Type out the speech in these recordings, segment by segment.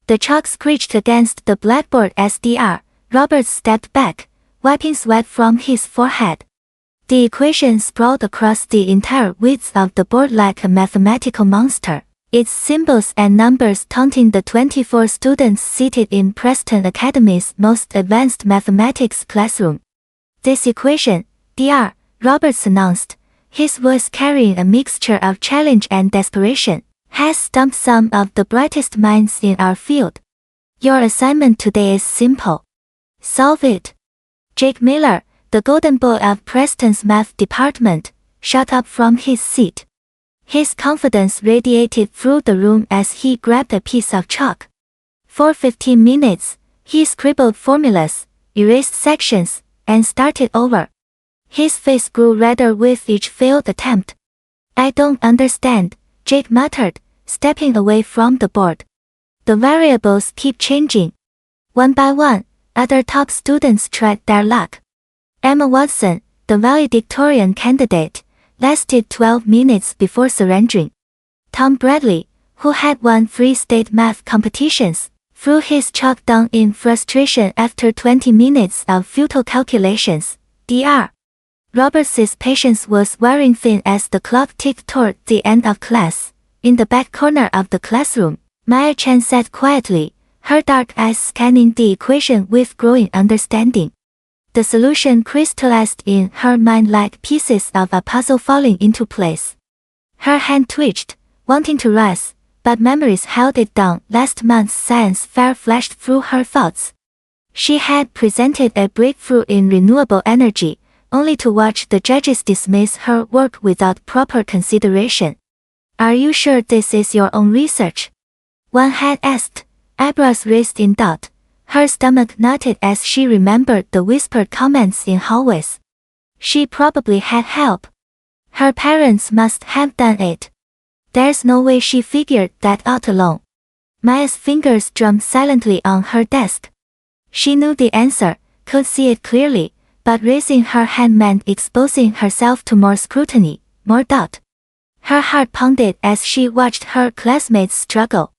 The chalk screeched against the blackboard as Dr. Roberts stepped back, wiping sweat from his forehead. The equation sprawled across the entire width of the board like a mathematical monster, its symbols and numbers taunting the 24 students seated in Preston Academy's most advanced mathematics classroom. "This equation," Dr. Roberts announced, his voice carrying a mixture of challenge and desperation, "has stumped some of the brightest minds in our field. Your assignment today is simple. Solve it." Jake Miller, the golden boy of Preston's math department, shot up from his seat. His confidence radiated through the room as he grabbed a piece of chalk. For 15 minutes, he scribbled formulas, erased sections, and started over. His face grew redder with each failed attempt. "I don't understand," Jake muttered, stepping away from the board. "The variables keep changing." One by one, other top students tried their luck. Emma Watson, the valedictorian candidate, lasted 12 minutes before surrendering. Tom Bradley, who had won 3 state math competitions, threw his chalk down in frustration after 20 minutes of futile calculations. Dr. Roberts' patience was wearing thin as the clock ticked toward the end of class. In the back corner of the classroom, Maya Chan sat quietly, her dark eyes scanning the equation with growing understanding. The solution crystallized in her mind like pieces of a puzzle falling into place. Her hand twitched, wanting to rise, but memories held it down. Last month's science fair flashed through her thoughts. She had presented a breakthrough in renewable energy, only to watch the judges dismiss her work without proper consideration. "Are you sure this is your own research?" one had asked, eyebrows raised in doubt. Her stomach knotted as she remembered the whispered comments in hallways. She probably had help. Her parents must have done it. There's no way she figured that out alone. Maya's fingers drummed silently on her desk. She knew the answer, could see it clearly, but raising her hand meant exposing herself to more scrutiny, more doubt. Her heart pounded as she watched her classmates struggle.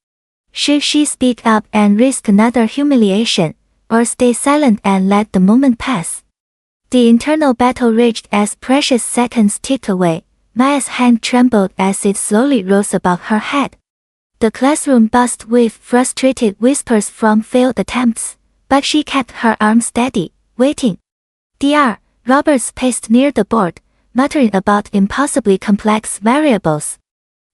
Should she speak up and risk another humiliation, or stay silent and let the moment pass? The internal battle raged as precious seconds ticked away. Maya's hand trembled as it slowly rose above her head. The classroom buzzed with frustrated whispers from failed attempts, but she kept her arm steady, waiting. Dr. Roberts paced near the board, muttering about impossibly complex variables.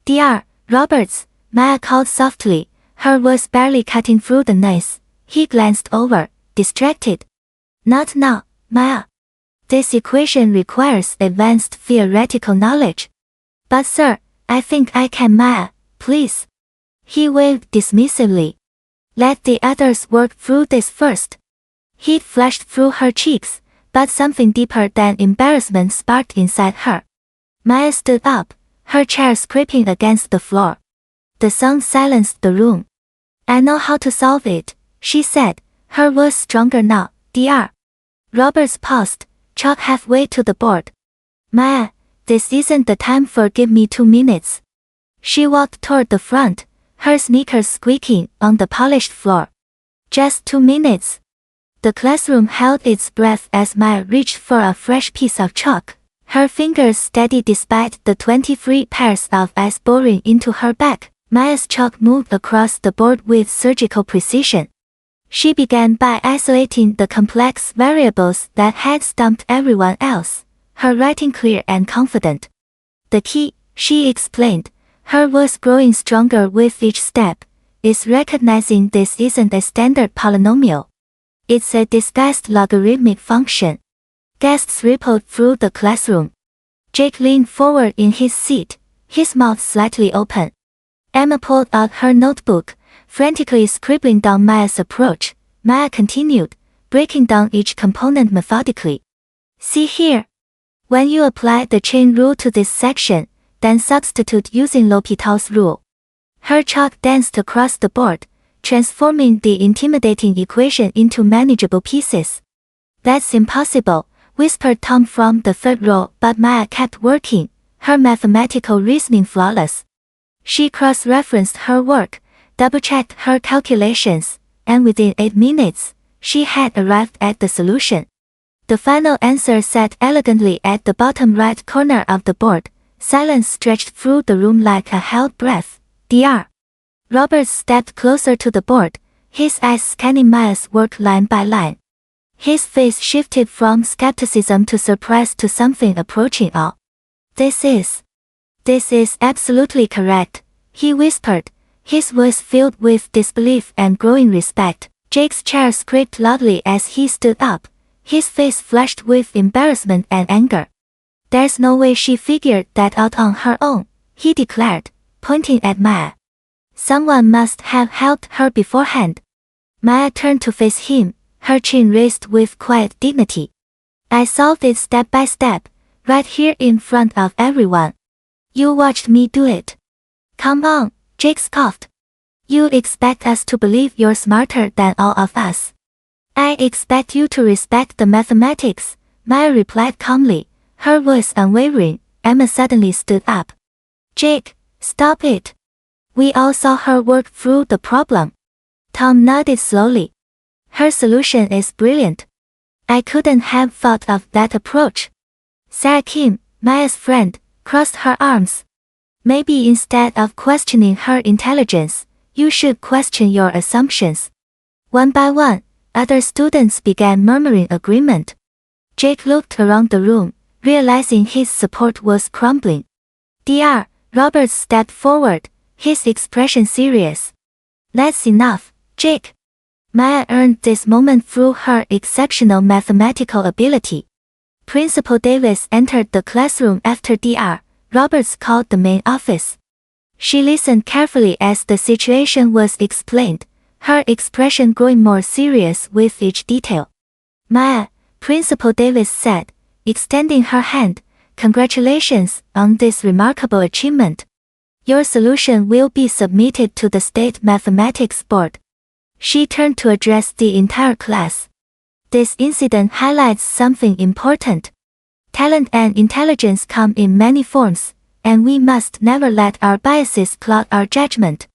"Dr. Roberts," Maya called softly, her voice barely cutting through the noise. He glanced over, distracted. "Not now, Maya. This equation requires advanced theoretical knowledge." "But sir, I think I can, Maya, please." He waved dismissively. "Let the others work through this first." Heat flashed through her cheeks, but something deeper than embarrassment sparked inside her. Maya stood up, her chair scraping against the floor. The sound silenced the room. "I know how to solve it," she said, her voice stronger now. Dr. Roberts paused, chalk halfway to the board. "Maya, this isn't the time for give me 2 minutes." She walked toward the front, her sneakers squeaking on the polished floor. "Just 2 minutes." The classroom held its breath as Maya reached for a fresh piece of chalk, her fingers steady despite the 23 pairs of eyes boring into her back. Maya's chalk moved across the board with surgical precision. She began by isolating the complex variables that had stumped everyone else, her writing clear and confident. "The key," she explained, her voice growing stronger with each step, "is recognizing this isn't a standard polynomial. It's a disguised logarithmic function." Gasps rippled through the classroom. Jake leaned forward in his seat, his mouth slightly open. Emma pulled out her notebook, frantically scribbling down Maya's approach. Maya continued, breaking down each component methodically. "See here. When you apply the chain rule to this section, then substitute using L'Hopital's rule." Her chalk danced across the board, transforming the intimidating equation into manageable pieces. "That's impossible," whispered Tom from the third row, but Maya kept working, her mathematical reasoning flawless. She cross-referenced her work, double-checked her calculations, and within 8 minutes, she had arrived at the solution. The final answer sat elegantly at the bottom right corner of the board. Silence stretched through the room like a held breath. Dr. Roberts stepped closer to the board, his eyes scanning Maya's work line by line. His face shifted from skepticism to surprise to something approaching awe. This is absolutely correct, he whispered, his voice filled with disbelief and growing respect. Jake's chair squeaked loudly as he stood up, his face flushed with embarrassment and anger. There's no way she figured that out on her own, he declared, pointing at Maya. Someone must have helped her beforehand. Maya turned to face him, her chin raised with quiet dignity. I solved it step by step, right here in front of everyone. You watched me do it. Come on, Jake scoffed. You expect us to believe you're smarter than all of us. I expect you to respect the mathematics, Maya replied calmly, her voice unwavering. Emma suddenly stood up. Jake, stop it. We all saw her work through the problem. Tom nodded slowly. Her solution is brilliant. I couldn't have thought of that approach. Sarah Kim, Maya's friend, crossed her arms. Maybe instead of questioning her intelligence, you should question your assumptions. One by one, other students began murmuring agreement. Jake looked around the room, realizing his support was crumbling. Dr. Roberts stepped forward, his expression serious. That's enough, Jake. Maya earned this moment through her exceptional mathematical ability. Principal Davis entered the classroom after Dr. Roberts called the main office. She listened carefully as the situation was explained, her expression growing more serious with each detail. Maya, Principal Davis said, extending her hand, congratulations on this remarkable achievement. Your solution will be submitted to the State Mathematics Board. She turned to address the entire class. This incident highlights something important. Talent and intelligence come in many forms, and we must never let our biases cloud our judgment.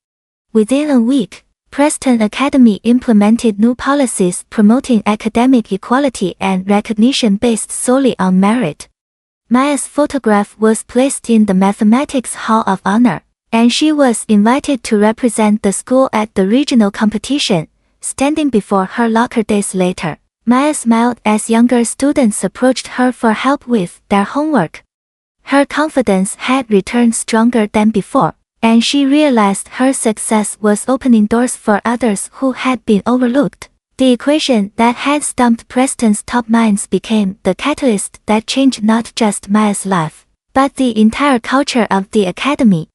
Within a week, Preston Academy implemented new policies promoting academic equality and recognition based solely on merit. Maya's photograph was placed in the Mathematics Hall of Honor, and she was invited to represent the school at the regional competition. Standing before her locker days later, Maya smiled as younger students approached her for help with their homework. Her confidence had returned stronger than before, and she realized her success was opening doors for others who had been overlooked. The equation that had stumped Preston's top minds became the catalyst that changed not just Maya's life, but the entire culture of the academy.